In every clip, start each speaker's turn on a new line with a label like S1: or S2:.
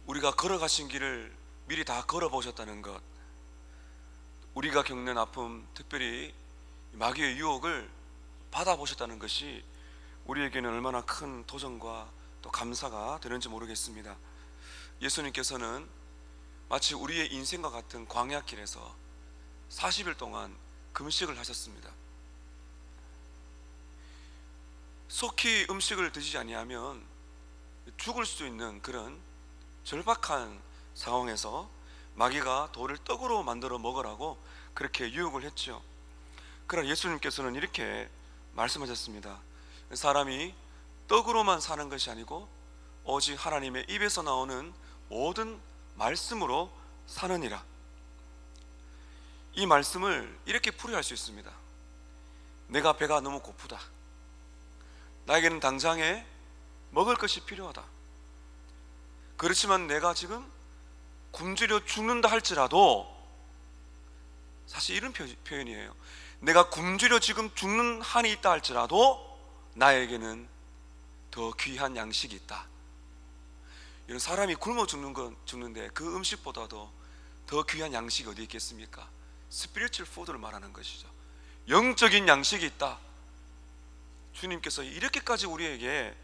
S1: 우리가 걸어가신 길을 미리 다 걸어보셨다는 것, 우리가 겪는 아픔, 특별히 마귀의 유혹을 받아보셨다는 것이 우리에게는 얼마나 큰 도전과 또 감사가 되는지 모르겠습니다. 예수님께서는 마치 우리의 인생과 같은 광야길에서 40일 동안 금식을 하셨습니다. 속히 음식을 드시지 아니하면 죽을 수 있는 그런 절박한 상황에서 마귀가 돌을 떡으로 만들어 먹으라고 그렇게 유혹을 했죠. 그러나 예수님께서는 이렇게 말씀하셨습니다. 사람이 떡으로만 사는 것이 아니고 오직 하나님의 입에서 나오는 모든 말씀으로 사느니라. 이 말씀을 이렇게 풀이할 수 있습니다. 내가 배가 너무 고프다. 나에게는 당장에 먹을 것이 필요하다. 그렇지만 내가 지금 굶주려 죽는다 할지라도, 사실 이런 표현이에요. 내가 굶주려 지금 죽는 한이 있다 할지라도 나에게는 더 귀한 양식이 있다. 이런 사람이 굶어 죽는 건 죽는데 그 음식보다도 더 귀한 양식이 어디 있겠습니까? 스피리추얼 푸드를 말하는 것이죠. 영적인 양식이 있다. 주님께서 이렇게까지 우리에게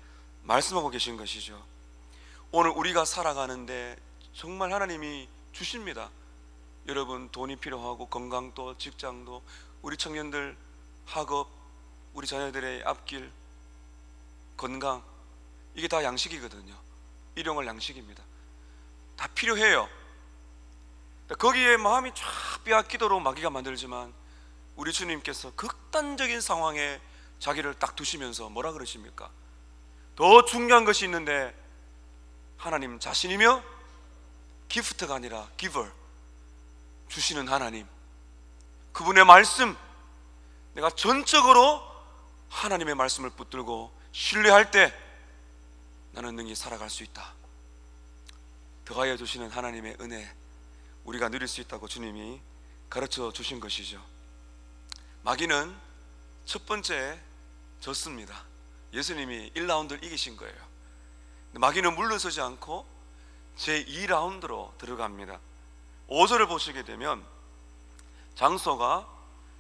S1: 말씀하고 계신 것이죠. 오늘 우리가 살아가는데 정말 하나님이 주십니다. 여러분, 돈이 필요하고 건강도, 직장도, 우리 청년들 학업, 우리 자녀들의 앞길, 건강, 이게 다 양식이거든요. 일용할 양식입니다. 다 필요해요. 거기에 마음이 쫙 빼앗기도록 마귀가 만들지만 우리 주님께서 극단적인 상황에 자기를 딱 두시면서 뭐라 그러십니까? 더 중요한 것이 있는데, 하나님 자신이며 기프트가 아니라 기버, 주시는 하나님, 그분의 말씀, 내가 전적으로 하나님의 말씀을 붙들고 신뢰할 때 나는 능히 살아갈 수 있다. 더하여 주시는 하나님의 은혜, 우리가 누릴 수 있다고 주님이 가르쳐 주신 것이죠. 마귀는 첫 번째 졌습니다. 예수님이 1라운드를 이기신 거예요. 마귀는 물러서지 않고 제2라운드로 들어갑니다. 5절을 보시게 되면 장소가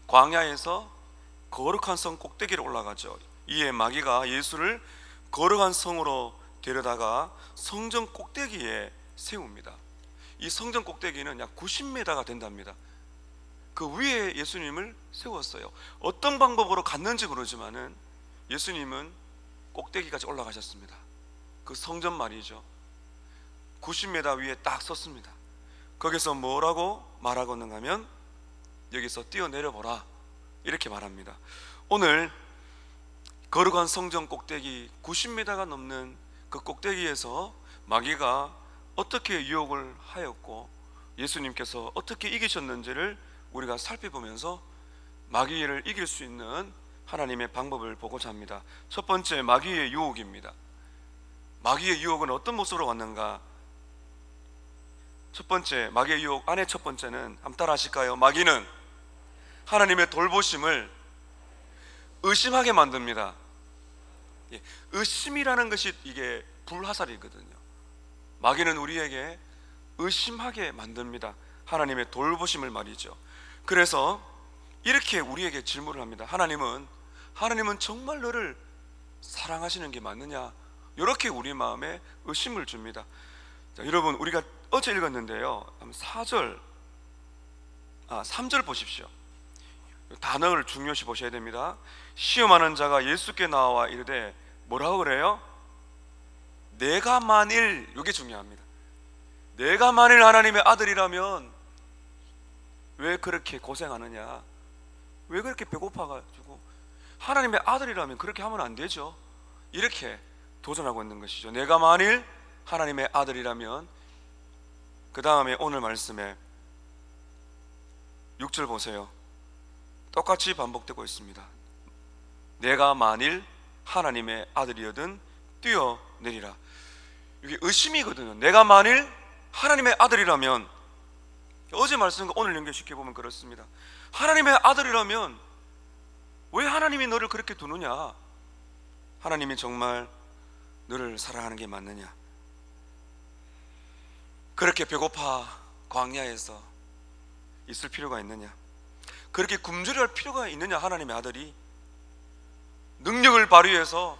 S1: 광야에서 거룩한 성 꼭대기로 올라가죠. 이에 마귀가 예수를 거룩한 성으로 데려다가 성전 꼭대기에 세웁니다. 이 성전 꼭대기는 약 90m가 된답니다. 그 위에 예수님을 세웠어요. 어떤 방법으로 갔는지 모르지만은 예수님은 꼭대기까지 올라가셨습니다. 그 성전 말이죠. 90m 위에 딱 섰습니다. 거기서 뭐라고 말하고 있는가 하면, 여기서 뛰어내려보라, 이렇게 말합니다. 오늘 거룩한 성전 꼭대기 90m가 넘는 그 꼭대기에서 마귀가 어떻게 유혹을 하였고 예수님께서 어떻게 이기셨는지를 우리가 살펴보면서 마귀를 이길 수 있는 하나님의 방법을 보고자 합니다. 첫 번째, 마귀의 유혹입니다. 마귀의 유혹은 어떤 모습으로 왔는가? 첫 번째, 마귀의 유혹 안에 첫 번째는 한번 따라 하실까요? 마귀는 하나님의 돌보심을 의심하게 만듭니다. 의심이라는 것이 이게 불화살이거든요. 마귀는 우리에게 의심하게 만듭니다. 하나님의 돌보심을 말이죠. 그래서 이렇게 우리에게 질문을 합니다. 하나님은 정말 너를 사랑하시는 게 맞느냐? 이렇게 우리 마음에 의심을 줍니다. 자, 여러분, 우리가 어제 읽었는데요, 3절 보십시오. 단어를 중요시 보셔야 됩니다. 시험하는 자가 예수께 나와 이르되 뭐라고 그래요? 내가 만일, 이게 중요합니다. 내가 만일 하나님의 아들이라면 왜 그렇게 고생하느냐? 왜 그렇게 배고파가지고? 하나님의 아들이라면 그렇게 하면 안 되죠. 이렇게 도전하고 있는 것이죠. 내가 만일 하나님의 아들이라면. 그 다음에 오늘 말씀에 6절 보세요. 똑같이 반복되고 있습니다. 내가 만일 하나님의 아들이거든 뛰어내리라. 이게 의심이거든요. 내가 만일 하나님의 아들이라면, 어제 말씀과 오늘 연결시켜 보면 그렇습니다. 하나님의 아들이라면 왜 하나님이 너를 그렇게 두느냐? 하나님이 정말 너를 사랑하는 게 맞느냐? 그렇게 배고파 광야에서 있을 필요가 있느냐? 그렇게 굶주려 할 필요가 있느냐? 하나님의 아들이 능력을 발휘해서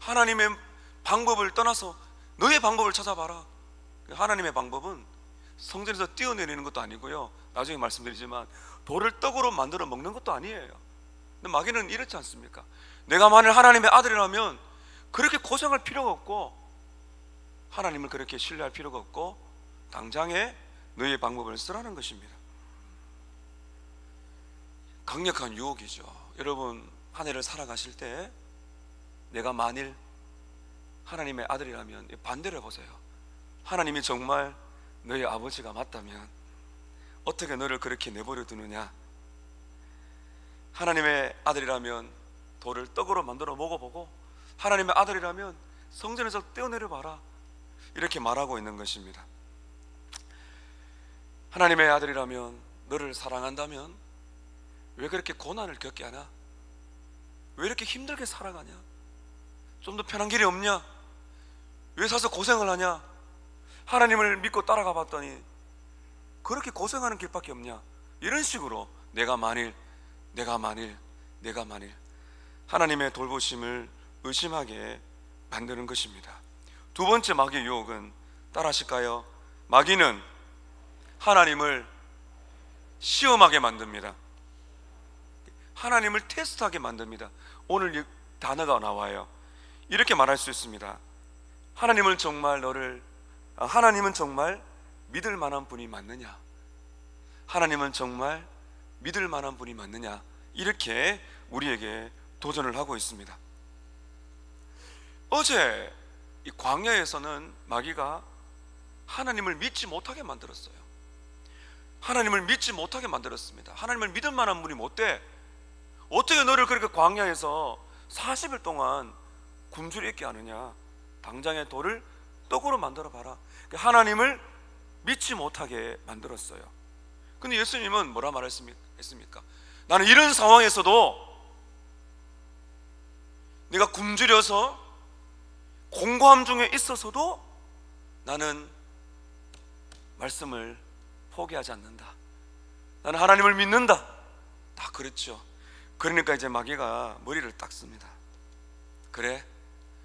S1: 하나님의 방법을 떠나서 너의 방법을 찾아봐라. 하나님의 방법은 성전에서 뛰어내리는 것도 아니고요, 나중에 말씀드리지만 돌을 떡으로 만들어 먹는 것도 아니에요. 근데 마귀는 이렇지 않습니까? 내가 만일 하나님의 아들이라면 그렇게 고생할 필요가 없고, 하나님을 그렇게 신뢰할 필요가 없고, 당장에 너의 방법을 쓰라는 것입니다. 강력한 유혹이죠. 여러분, 한 해를 살아가실 때 내가 만일 하나님의 아들이라면 반대로 해보세요. 하나님이 정말 너의 아버지가 맞다면 어떻게 너를 그렇게 내버려 두느냐? 하나님의 아들이라면 돌을 떡으로 만들어 먹어보고, 하나님의 아들이라면 성전에서 떼어내려 봐라, 이렇게 말하고 있는 것입니다. 하나님의 아들이라면, 너를 사랑한다면 왜 그렇게 고난을 겪게 하냐? 왜 이렇게 힘들게 살아가냐? 좀 더 편한 길이 없냐? 왜 사서 고생을 하냐? 하나님을 믿고 따라가 봤더니 그렇게 고생하는 길밖에 없냐? 이런 식으로 내가 만일 하나님의 돌보심을 의심하게 만드는 것입니다. 두 번째 마귀의 유혹은 따라하실까요? 마귀는 하나님을 시험하게 만듭니다. 하나님을 테스트하게 만듭니다. 오늘 이 단어가 나와요. 이렇게 말할 수 있습니다. 하나님은 정말 믿을 만한 분이 맞느냐? 하나님은 정말 믿을 만한 분이 맞느냐? 이렇게 우리에게 도전을 하고 있습니다. 어제 이 광야에서는 마귀가 하나님을 믿지 못하게 만들었어요. 하나님을 믿지 못하게 만들었습니다. 하나님을 믿을 만한 분이 못 돼. 어떻게 너를 그렇게 광야에서 40일 동안 굶주려 있게 하느냐? 당장의 돌을 떡으로 만들어 봐라. 하나님을 믿지 못하게 만들었어요. 근데 예수님은 뭐라 말했습니까? 나는 이런 상황에서도, 내가 굶주려서 공고함 중에 있어서도 나는 말씀을 포기하지 않는다. 나는 하나님을 믿는다. 다 그랬죠. 그러니까 이제 마귀가 머리를 딱 씁니다. 그래,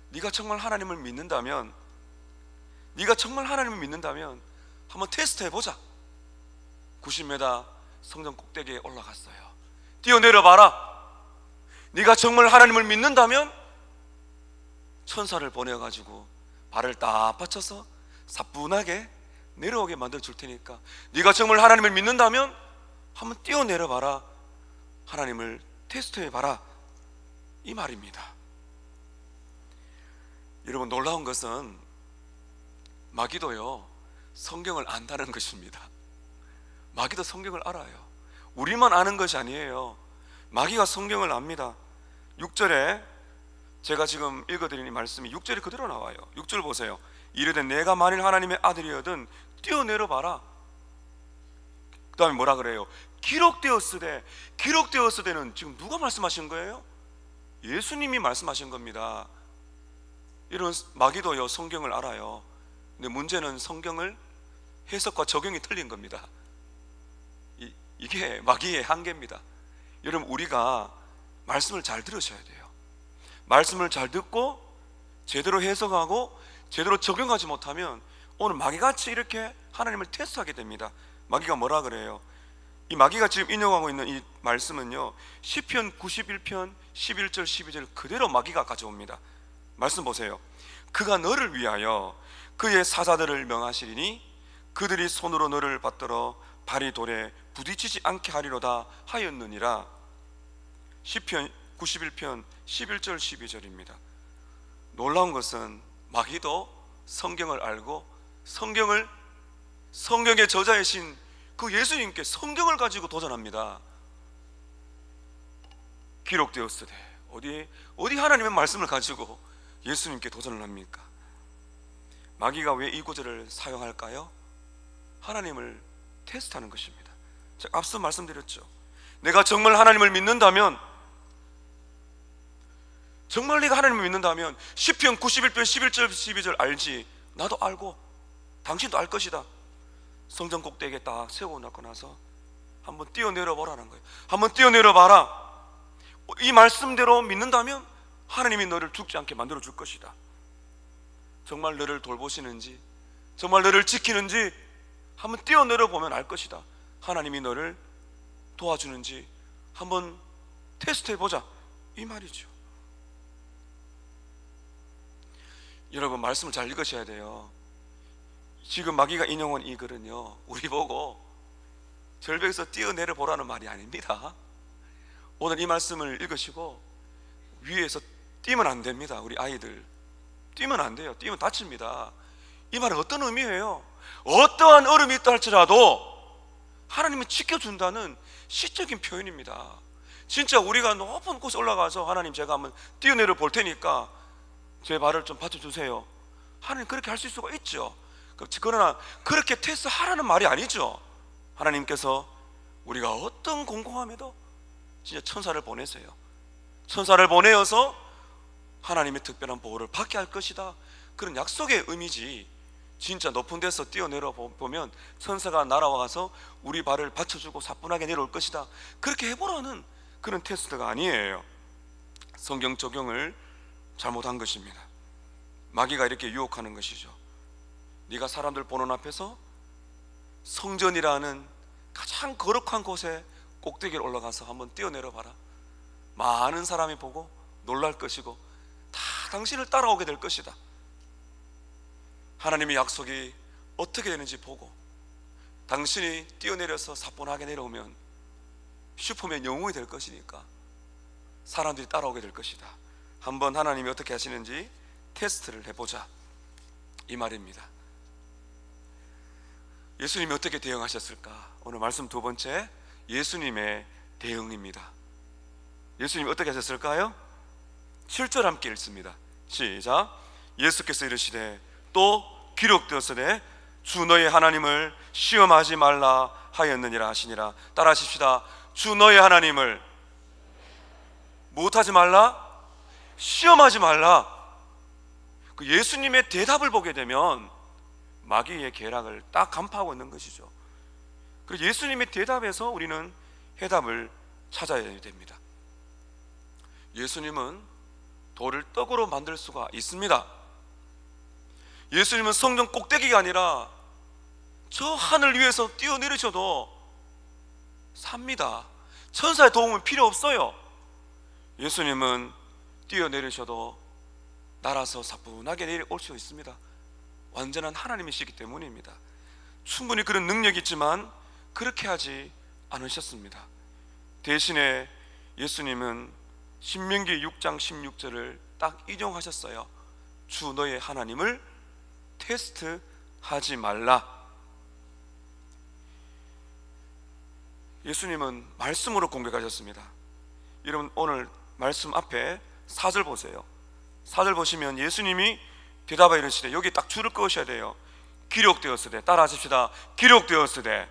S1: 네가 정말 하나님을 믿는다면, 한번 테스트 해보자. 90m 성전 꼭대기에 올라갔어요. 뛰어내려 봐라. 네가 정말 하나님을 믿는다면 천사를 보내가지고 발을 딱 받쳐서 사뿐하게 내려오게 만들어 줄 테니까, 네가 정말 하나님을 믿는다면 한번 뛰어내려 봐라. 하나님을 테스트해 봐라, 이 말입니다. 여러분, 놀라운 것은 마귀도요, 성경을 안다는 것입니다. 마귀도 성경을 알아요. 우리만 아는 것이 아니에요. 마귀가 성경을 압니다. 6절에 제가 지금 읽어드린 이 말씀이 6절이 그대로 나와요. 6절 보세요. 이르되 내가 만일 하나님의 아들이거든 뛰어내려 봐라. 그 다음에 뭐라 그래요? 기록되었으되는 지금 누가 말씀하신 거예요? 예수님이 말씀하신 겁니다. 이런 마귀도요, 성경을 알아요. 근데 문제는 성경을 해석과 적용이 틀린 겁니다. 이게 마귀의 한계입니다. 여러분, 우리가 말씀을 잘 들으셔야 돼요. 말씀을 잘 듣고 제대로 해석하고 제대로 적용하지 못하면 오늘 마귀같이 이렇게 하나님을 테스트하게 됩니다. 마귀가 뭐라 그래요? 이 마귀가 지금 인용하고 있는 이 말씀은요, 시편 91편 11절 12절 그대로 마귀가 가져옵니다. 말씀 보세요. 그가 너를 위하여 그의 사자들을 명하시리니 그들이 손으로 너를 받들어 발이 돌에 부딪히지 않게 하리로다 하였느니라. 시편 91편 11절 12절입니다. 놀라운 것은 마귀도 성경을 알고 성경의 저자이신 그 예수님께 성경을 가지고 도전합니다. 기록되었으되, 어디 하나님의 말씀을 가지고 예수님께 도전을 합니까? 마귀가 왜 이 구절을 사용할까요? 하나님을 테스트하는 것입니다. 제가 앞서 말씀드렸죠. 내가 정말 하나님을 믿는다면, 정말 네가 하나님을 믿는다면 시편 91편 11절 12절 알지? 나도 알고 당신도 알 것이다. 성전 꼭대기에 딱 세워놓고 나서 한번 뛰어내려 보라는 거예요. 한번 뛰어내려 봐라. 이 말씀대로 믿는다면 하나님이 너를 죽지 않게 만들어 줄 것이다. 정말 너를 돌보시는지, 정말 너를 지키는지 한번 뛰어내려 보면 알 것이다. 하나님이 너를 도와주는지 한번 테스트해 보자, 이 말이죠. 여러분, 말씀을 잘 읽으셔야 돼요. 지금 마귀가 인용한 이 글은요, 우리 보고 절벽에서 뛰어내려 보라는 말이 아닙니다. 오늘 이 말씀을 읽으시고 위에서 뛰면 안 됩니다. 우리 아이들 뛰면 안 돼요. 뛰면 다칩니다. 이 말은 어떤 의미예요? 어떠한 얼음이 있다 할지라도 하나님은 지켜준다는 시적인 표현입니다. 진짜 우리가 높은 곳에 올라가서 하나님, 제가 한번 뛰어내려 볼 테니까 제 발을 좀 받쳐주세요. 하나님 그렇게 할 수 있을 수가 있죠. 그러나 그렇게 테스트하라는 말이 아니죠. 하나님께서 우리가 어떤 공공함에도 진짜 천사를 보내세요. 천사를 보내어서 하나님의 특별한 보호를 받게 할 것이다, 그런 약속의 의미지, 진짜 높은 데서 뛰어내려 보면 천사가 날아와서 우리 발을 받쳐주고 사뿐하게 내려올 것이다, 그렇게 해보라는 그런 테스트가 아니에요. 성경 적용을 잘못한 것입니다. 마귀가 이렇게 유혹하는 것이죠. 네가 사람들 보는 앞에서 성전이라는 가장 거룩한 곳에 꼭대기에 올라가서 한번 뛰어내려 봐라. 많은 사람이 보고 놀랄 것이고 다 당신을 따라오게 될 것이다. 하나님의 약속이 어떻게 되는지 보고 당신이 뛰어내려서 사뿐하게 내려오면 슈퍼맨 영웅이 될 것이니까 사람들이 따라오게 될 것이다. 한번 하나님이 어떻게 하시는지 테스트를 해보자, 이 말입니다. 예수님이 어떻게 대응하셨을까? 오늘 말씀 두 번째, 예수님의 대응입니다. 예수님이 어떻게 하셨을까요? 7절 함께 읽습니다. 시작. 예수께서 이르시되 또 기록되었으되 주 너의 하나님을 시험하지 말라 하였느니라 하시니라. 따라하십시다. 주 너의 하나님을 무엇하지 말라? 시험하지 말라. 그 예수님의 대답을 보게 되면 마귀의 계략을 딱 간파하고 있는 것이죠. 그래서 예수님의 대답에서 우리는 해답을 찾아야 됩니다. 예수님은 돌을 떡으로 만들 수가 있습니다. 예수님은 성전 꼭대기가 아니라 저 하늘 위에서 뛰어내리셔도 삽니다. 천사의 도움은 필요 없어요. 예수님은 뛰어내리셔도 날아서 사뿐하게 내려올 수 있습니다. 완전한 하나님이시기 때문입니다. 충분히 그런 능력이 있지만 그렇게 하지 않으셨습니다. 대신에 예수님은 신명기 6장 16절을 딱 인용하셨어요. 주 너의 하나님을 테스트하지 말라. 예수님은 말씀으로 공격하셨습니다. 여러분, 오늘 말씀 앞에 4절 보세요. 4절 보시면 예수님이 대답하여 이르시되, 여기 딱 줄을 그으셔야 돼요. 기록되었으되, 따라하십시다. 기록되었으되.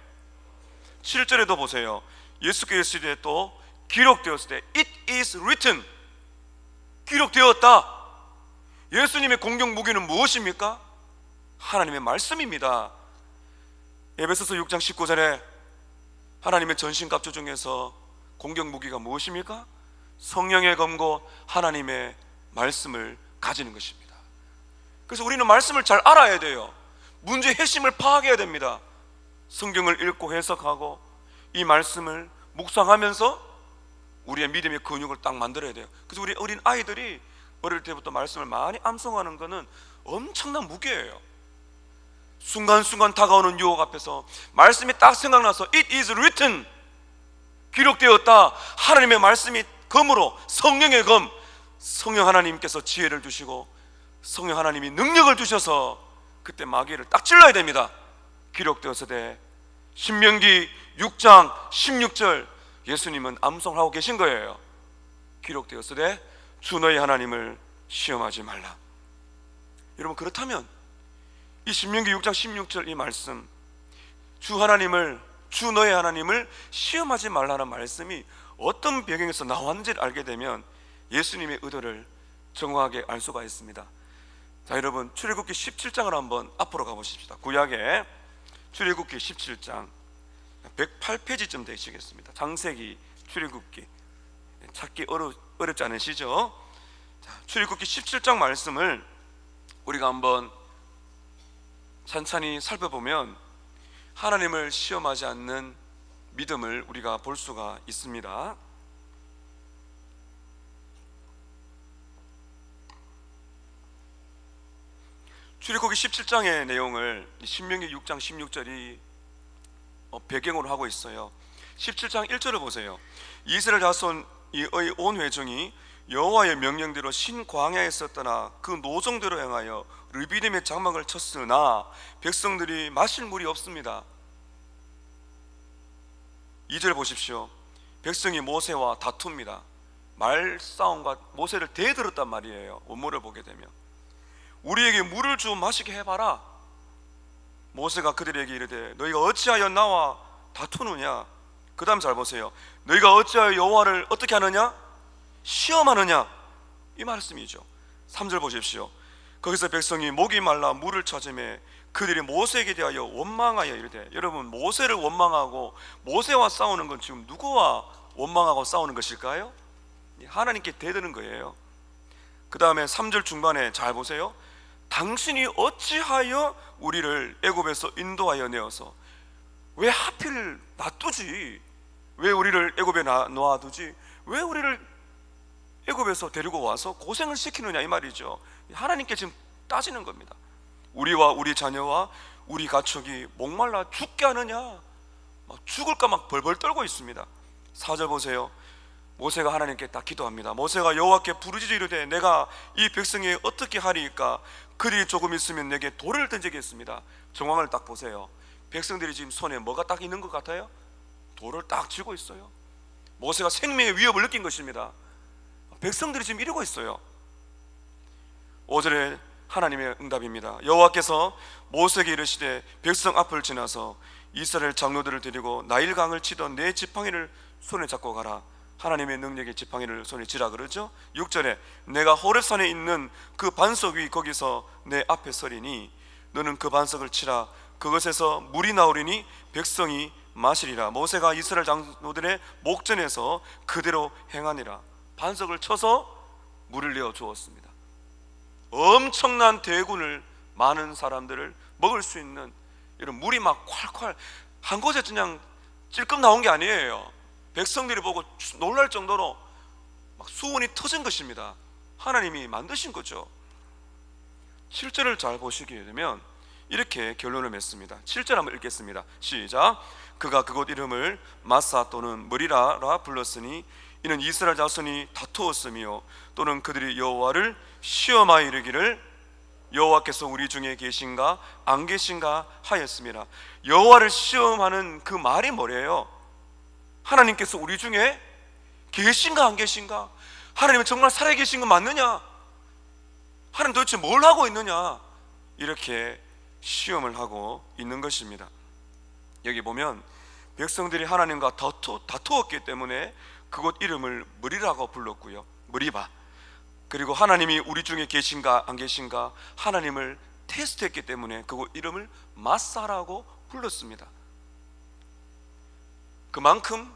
S1: 7절에도 보세요. 예수께서 이르시되 또 기록되었으되 It is written. 기록되었다. 예수님의 공격 무기는 무엇입니까? 하나님의 말씀입니다. 에베소서 6장 19절에 하나님의 전신갑주 중에서 공격 무기가 무엇입니까? 성령의 검고 하나님의 말씀을 가지는 것입니다. 그래서 우리는 말씀을 잘 알아야 돼요. 문제의 핵심을 파악해야 됩니다. 성경을 읽고 해석하고 이 말씀을 묵상하면서 우리의 믿음의 근육을 딱 만들어야 돼요. 그래서 우리 어린 아이들이 어릴 때부터 말씀을 많이 암송하는 것은 엄청난 무게예요. 순간순간 다가오는 유혹 앞에서 말씀이 딱 생각나서 It is written. 기록되었다. 하나님의 말씀이 검으로, 성령의 검, 성령 하나님께서 지혜를 주시고 성령 하나님이 능력을 주셔서 그때 마귀를 딱 찔러야 됩니다. 기록되었으되. 신명기 6장 16절 예수님은 암송하고 계신 거예요. 기록되었으되 주 너의 하나님을 시험하지 말라. 여러분, 그렇다면 이 신명기 6장 16절 이 말씀, 주 너의 하나님을 시험하지 말라는 말씀이 어떤 배경에서 나왔는지를 알게 되면 예수님의 의도를 정확하게 알 수가 있습니다. 자, 여러분 출애굽기 17장을 한번 앞으로 가보십시다. 구약의 출애굽기 17장 108페이지쯤 되시겠습니다. 창세기, 출애굽기 찾기 어렵지 않으시죠? 자, 출애굽기 17장 말씀을 우리가 한번 찬찬히 살펴보면 하나님을 시험하지 않는 믿음을 우리가 볼 수가 있습니다. 출애굽기 17장의 내용을 신명기 6장 16절이 배경으로 하고 있어요. 17장 1절을 보세요. 이스라엘 자손의 온 회중이 여호와의 명령대로 신광야에 있었더나 그 노정대로 행하여 르비딤의 장막을 쳤으나 백성들이 마실 물이 없습니다. 2절 보십시오. 백성이 모세와 다툽니다. 말싸움과 모세를 대들었단 말이에요. 원문을 보게 되면 우리에게 물을 주어 마시게 해봐라. 모세가 그들에게 이르되 너희가 어찌하여 나와 다투느냐. 그 다음 잘 보세요. 너희가 어찌하여 여호와를 어떻게 하느냐? 시험하느냐. 이 말씀이죠. 3절 보십시오. 거기서 백성이 목이 말라 물을 찾으매 그들이 모세에게 대하여 원망하여 이르되, 여러분 모세를 원망하고 모세와 싸우는 건 지금 누구와 원망하고 싸우는 것일까요? 하나님께 대드는 거예요. 그 다음에 3절 중반에 잘 보세요. 당신이 어찌하여 우리를 애굽에서 인도하여 내어서 왜 하필 놔두지? 왜 우리를 애굽에 놓아두지? 왜 우리를 애굽에서 데리고 와서 고생을 시키느냐 이 말이죠. 하나님께 지금 따지는 겁니다. 우리와 우리 자녀와 우리 가축이 목말라 죽게 하느냐, 막 죽을까 막 벌벌 떨고 있습니다. 4절 보세요. 모세가 하나님께 딱 기도합니다. 모세가 여호와께 부르짖어 이르되 내가 이 백성이 어떻게 하리이까? 그들이 조금 있으면 내게 돌을 던지겠습니다. 정황을 딱 보세요. 백성들이 지금 손에 뭐가 딱 있는 것 같아요? 돌을 딱 쥐고 있어요. 모세가 생명의 위협을 느낀 것입니다. 백성들이 지금 이러고 있어요. 5절에 하나님의 응답입니다. 여호와께서 모세에게 이르시되 백성 앞을 지나서 이스라엘 장로들을 데리고 나일강을 치던 내 지팡이를 손에 잡고 가라. 하나님의 능력의 지팡이를 손에 쥐라 그러죠. 6절에 내가 호렙산에 있는 그 반석 위 거기서 내 앞에 서리니 너는 그 반석을 치라. 그것에서 물이 나오리니 백성이 마시리라. 모세가 이스라엘 장로들의 목전에서 그대로 행하니라. 반석을 쳐서 물을 내어 주었습니다. 엄청난 대군을, 많은 사람들을 먹을 수 있는 이런 물이 막 콸콸 한 곳에 그냥 찔끔 나온 게 아니에요. 백성들이 보고 놀랄 정도로 막 수온이 터진 것입니다. 하나님이 만드신 거죠. 7절을 잘 보시게 되면 이렇게 결론을 맺습니다. 7절 한번 읽겠습니다. 시작. 그가 그곳 이름을 마사 또는 머리라라 불렀으니 이는 이스라엘 자손이 다투었으며 또는 그들이 여호와를 시험하여 이르기를 여호와께서 우리 중에 계신가 안 계신가 하였습니다. 여호와를 시험하는 그 말이 뭐래요? 하나님께서 우리 중에 계신가 안 계신가? 하나님은 정말 살아계신 거 맞느냐? 하나님 도대체 뭘 하고 있느냐? 이렇게 시험을 하고 있는 것입니다. 여기 보면 백성들이 하나님과 다투었기 때문에 그곳 이름을 머리라고 불렀고요. 머리바. 그리고 하나님이 우리 중에 계신가 안 계신가 하나님을 테스트했기 때문에 그곳 이름을 마사라고 불렀습니다. 그만큼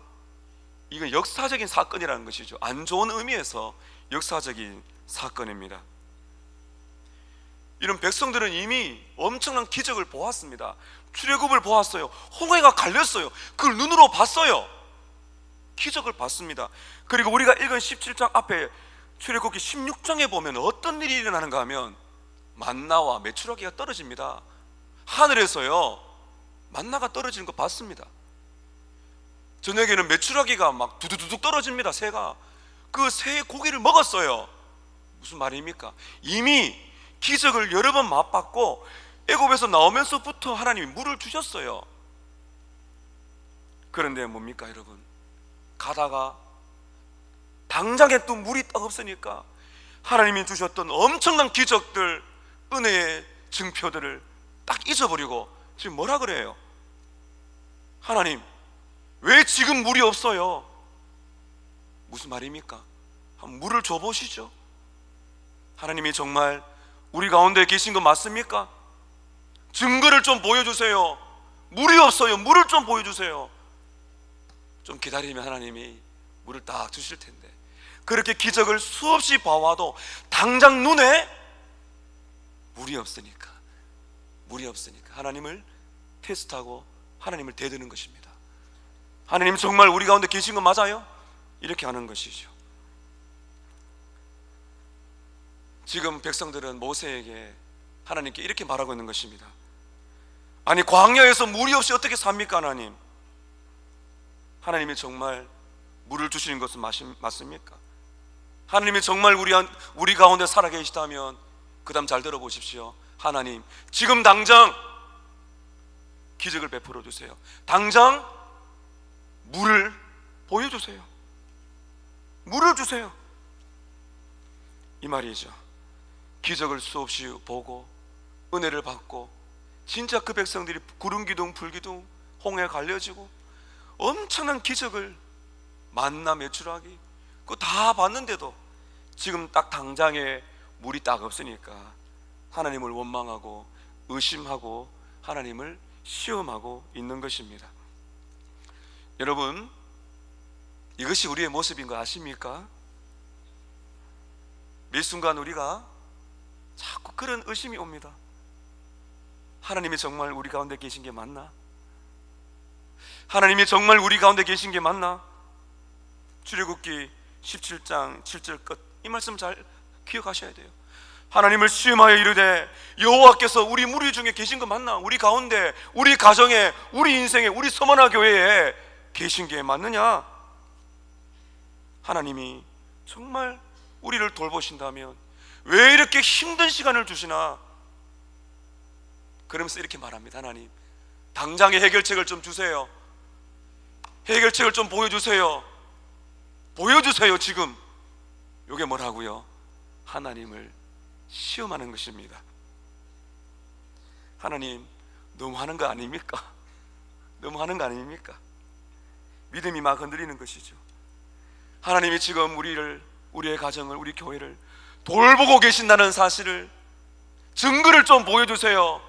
S1: 이건 역사적인 사건이라는 것이죠. 안 좋은 의미에서 역사적인 사건입니다. 이런 백성들은 이미 엄청난 기적을 보았습니다. 출애굽을 보았어요. 홍해가 갈렸어요. 그걸 눈으로 봤어요. 기적을 봤습니다. 그리고 우리가 읽은 17장 앞에 출애굽기 16장에 보면 어떤 일이 일어나는가 하면 만나와 메추라기가 떨어집니다. 하늘에서요 만나가 떨어지는 거 봤습니다. 저녁에는 메추라기가 막 두두두둑 떨어집니다. 새가. 그 새의 고기를 먹었어요. 무슨 말입니까? 이미 기적을 여러 번 맛봤고 애굽에서 나오면서부터 하나님이 물을 주셨어요. 그런데 뭡니까 여러분? 가다가 당장에 또 물이 딱 없으니까 하나님이 주셨던 엄청난 기적들, 은혜의 증표들을 딱 잊어버리고 지금 뭐라 그래요? 하나님 왜 지금 물이 없어요? 무슨 말입니까? 한번 물을 줘보시죠. 하나님이 정말 우리 가운데 계신 거 맞습니까? 증거를 좀 보여주세요. 물이 없어요. 물을 좀 보여주세요. 좀 기다리면 하나님이 물을 딱 주실 텐데, 그렇게 기적을 수없이 봐와도 당장 눈에 물이 없으니까 하나님을 테스트하고 하나님을 대드는 것입니다. 하나님 정말 우리 가운데 계신 거 맞아요? 이렇게 하는 것이죠. 지금 백성들은 모세에게, 하나님께 이렇게 말하고 있는 것입니다. 아니, 광야에서 물이 없이 어떻게 삽니까 하나님? 하나님이 정말 물을 주시는 것은 맞습니까? 하나님이 정말 우리 가운데 살아계시다면 그 다음 잘 들어보십시오. 하나님, 지금 당장 기적을 베풀어 주세요. 당장 물을 보여주세요. 물을 주세요. 이 말이죠. 기적을 수없이 보고 은혜를 받고, 진짜 그 백성들이 구름기둥 불기둥 홍해 갈려지고 엄청난 기적을, 만나 메추라기, 그거 다 봤는데도 지금 딱 당장에 물이 딱 없으니까 하나님을 원망하고 의심하고 하나님을 시험하고 있는 것입니다. 여러분, 이것이 우리의 모습인 거 아십니까? 매 순간 우리가 자꾸 그런 의심이 옵니다. 하나님이 정말 우리 가운데 계신 게 맞나? 하나님이 정말 우리 가운데 계신 게 맞나? 출애굽기 17장 7절 끝, 이 말씀 잘 기억하셔야 돼요. 하나님을 시험하여 이르되 여호와께서 우리 무리 중에 계신 거 맞나? 우리 가운데, 우리 가정에, 우리 인생에, 우리 서머나 교회에 계신 게 맞느냐? 하나님이 정말 우리를 돌보신다면 왜 이렇게 힘든 시간을 주시나? 그러면서 이렇게 말합니다. 하나님, 당장의 해결책을 좀 주세요. 해결책을 좀 보여주세요. 보여주세요. 지금 이게 뭐라고요? 하나님을 시험하는 것입니다. 하나님, 너무하는 거 아닙니까? 너무하는 거 아닙니까? 믿음이 막 흔들리는 것이죠. 하나님이 지금 우리의 가정을, 우리 교회를 돌보고 계신다는 사실을, 증거를 좀 보여주세요.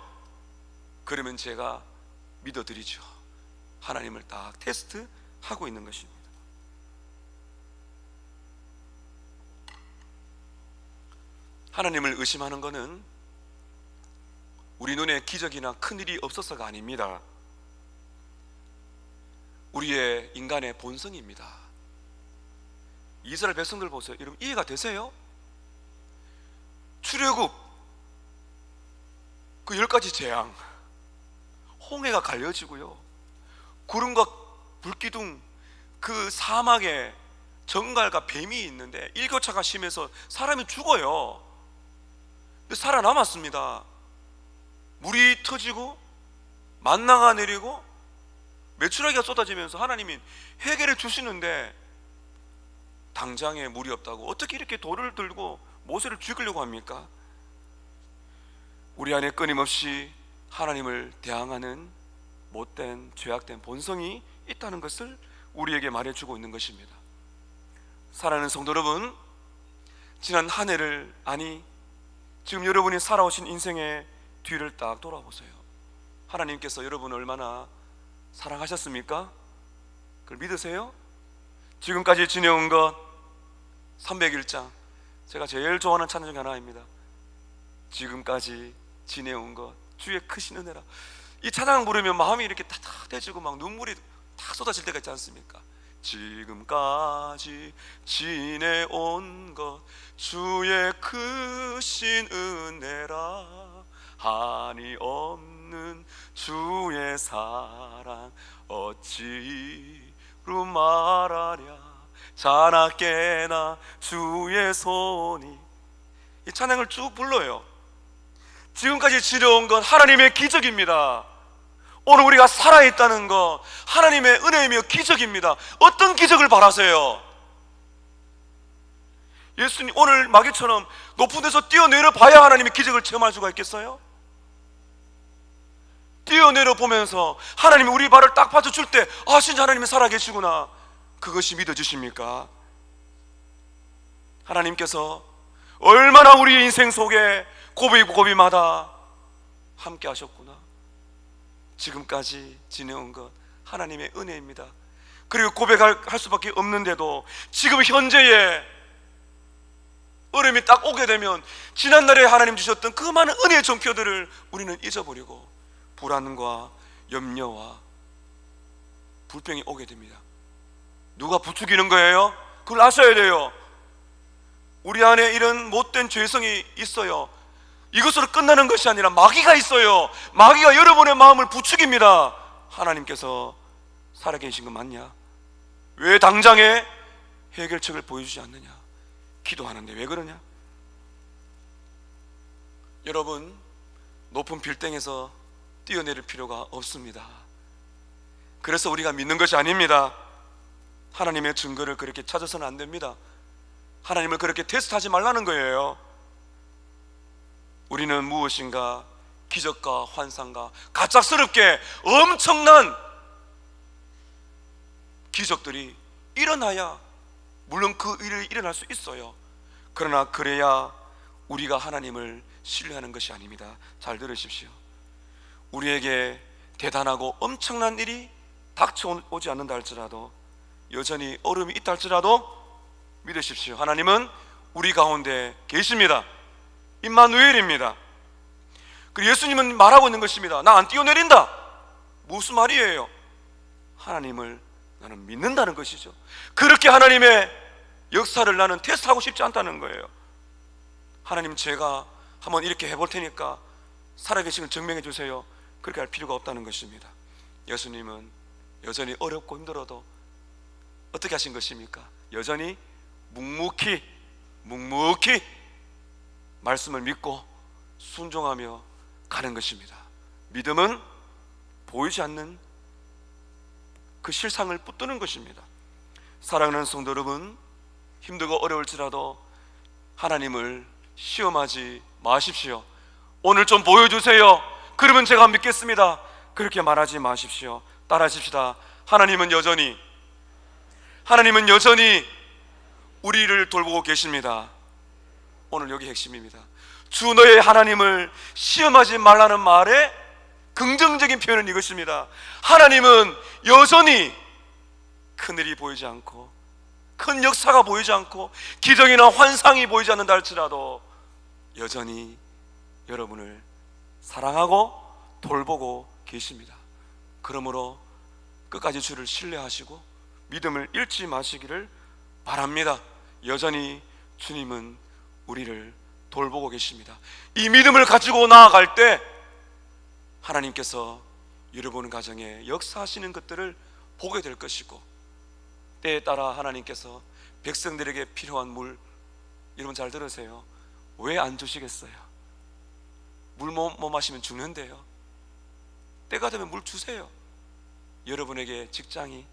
S1: 그러면 제가 믿어드리죠. 하나님을 딱 테스트하고 있는 것입니다. 하나님을 의심하는 것은 우리 눈에 기적이나 큰일이 없어서가 아닙니다. 우리의 인간의 본성입니다. 이스라엘 백성들 보세요. 여러분, 이해가 되세요? 출애굽 그 10가지 재앙, 홍해가 갈려지고요, 구름과 불기둥, 그 사막에 정갈과 뱀이 있는데 일교차가 심해서 사람이 죽어요. 근데 살아남았습니다. 물이 터지고 만나가 내리고 메추라기가 쏟아지면서 하나님이 해결해 주시는데 당장에 물이 없다고 어떻게 이렇게 돌을 들고 모세를 죽이려고 합니까? 우리 안에 끊임없이 하나님을 대항하는 못된, 죄악된 본성이 있다는 것을 우리에게 말해주고 있는 것입니다. 사랑하는 성도 여러분, 지난 한 해를, 아니 지금 여러분이 살아오신 인생의 뒤를 딱 돌아보세요. 하나님께서 여러분을 얼마나 사랑하셨습니까? 그걸 믿으세요? 지금까지 지내온 것 301장, 제가 제일 좋아하는 찬양 중 하나입니다. 지금까지 지내온 것 주의 크신 은혜라. 이 찬양 부르면 마음이 이렇게 따뜻해지고 막 눈물이 탁 쏟아질 때가 있지 않습니까? 지금까지 지내온 것 주의 크신 은혜라. 한이 없는 주의 사랑 어찌로 말하랴. 자나깨나 주의 손이. 이 찬양을 쭉 불러요. 지금까지 지내온 건 하나님의 기적입니다. 오늘 우리가 살아있다는 것 하나님의 은혜이며 기적입니다. 어떤 기적을 바라세요? 예수님 오늘 마귀처럼 높은 데서 뛰어내려 봐야 하나님의 기적을 체험할 수가 있겠어요? 뛰어내려 보면서 하나님이 우리 발을 딱 받쳐줄 때, 아 진짜 하나님이 살아계시구나, 그것이 믿어지십니까? 하나님께서 얼마나 우리의 인생 속에 고비고비마다 함께 하셨구나. 지금까지 지내온 것 하나님의 은혜입니다. 그리고 고백할 수밖에 없는데도 지금 현재에 어려움이 딱 오게 되면 지난날에 하나님 주셨던 그 많은 은혜의 종표들을 우리는 잊어버리고 불안과 염려와 불평이 오게 됩니다. 누가 부추기는 거예요? 그걸 아셔야 돼요. 우리 안에 이런 못된 죄성이 있어요. 이것으로 끝나는 것이 아니라 마귀가 있어요. 마귀가 여러분의 마음을 부추깁니다. 하나님께서 살아계신 거 맞냐? 왜 당장에 해결책을 보여주지 않느냐? 기도하는데 왜 그러냐? 여러분, 높은 빌딩에서 뛰어내릴 필요가 없습니다. 그래서 우리가 믿는 것이 아닙니다. 하나님의 증거를 그렇게 찾아서는 안 됩니다. 하나님을 그렇게 테스트하지 말라는 거예요. 우리는 무엇인가 기적과 환상과 갑작스럽게 엄청난 기적들이 일어나야 물론 그 일이 일어날 수 있어요. 그러나 그래야 우리가 하나님을 신뢰하는 것이 아닙니다. 잘 들으십시오. 우리에게 대단하고 엄청난 일이 닥쳐오지 않는다 할지라도, 여전히 어려움이 있다 할지라도 믿으십시오. 하나님은 우리 가운데 계십니다. 임마누엘입니다. 그리고 예수님은 말하고 있는 것입니다. 나 안 뛰어내린다. 무슨 말이에요? 하나님을 나는 믿는다는 것이죠. 그렇게 하나님의 역사를 나는 테스트하고 싶지 않다는 거예요. 하나님, 제가 한번 이렇게 해볼 테니까 살아계신 걸 증명해 주세요. 그렇게 할 필요가 없다는 것입니다. 예수님은 여전히 어렵고 힘들어도 어떻게 하신 것입니까? 여전히 묵묵히 말씀을 믿고 순종하며 가는 것입니다. 믿음은 보이지 않는 그 실상을 붙드는 것입니다. 사랑하는 성도 여러분, 힘들고 어려울지라도 하나님을 시험하지 마십시오. 오늘 좀 보여주세요. 그러면 제가 믿겠습니다. 그렇게 말하지 마십시오. 따라하십시다. 하나님은 여전히 우리를 돌보고 계십니다. 오늘 여기 핵심입니다. 주 너의 하나님을 시험하지 말라는 말의 긍정적인 표현은 이것입니다. 하나님은 여전히 큰일이 보이지 않고 큰 역사가 보이지 않고 기적이나 환상이 보이지 않는다 할지라도 여전히 여러분을 사랑하고 돌보고 계십니다. 그러므로 끝까지 주를 신뢰하시고 믿음을 잃지 마시기를 바랍니다. 여전히 주님은 우리를 돌보고 계십니다. 이 믿음을 가지고 나아갈 때 하나님께서 여러분 가정에 역사하시는 것들을 보게 될 것이고, 때에 따라 하나님께서 백성들에게 필요한 물, 여러분 잘 들으세요. 왜 안 주시겠어요? 물 못 마시면 죽는데요. 때가 되면 물 주세요. 여러분에게 직장이,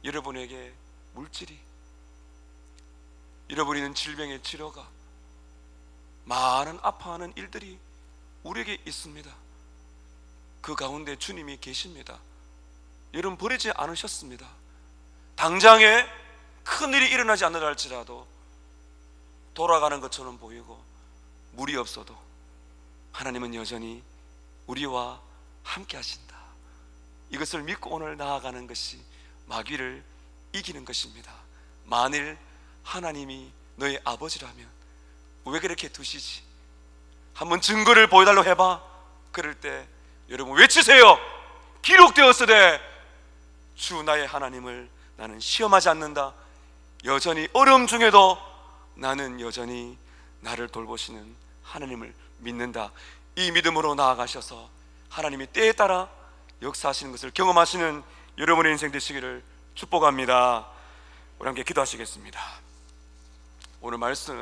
S1: 여러분에게 물질이, 잃어버리는 질병의 치료가, 많은 아파하는 일들이 우리에게 있습니다. 그 가운데 주님이 계십니다. 여러분 버리지 않으셨습니다. 당장에 큰일이 일어나지 않는다 할지라도 돌아가는 것처럼 보이고 물이 없어도 하나님은 여전히 우리와 함께 하신다. 이것을 믿고 오늘 나아가는 것이 마귀를 이기는 것입니다. 만일 하나님이 너의 아버지라면 왜 그렇게 두시지? 한번 증거를 보여달라고 해봐. 그럴 때 여러분 외치세요. 기록되었으되 주 나의 하나님을 나는 시험하지 않는다. 여전히 어려움 중에도 나는 여전히 나를 돌보시는 하나님을 믿는다. 이 믿음으로 나아가셔서 하나님이 때에 따라 역사하시는 것을 경험하시는 여러분의 인생 되시기를 축복합니다. 우리 함께 기도하시겠습니다. 오늘 말씀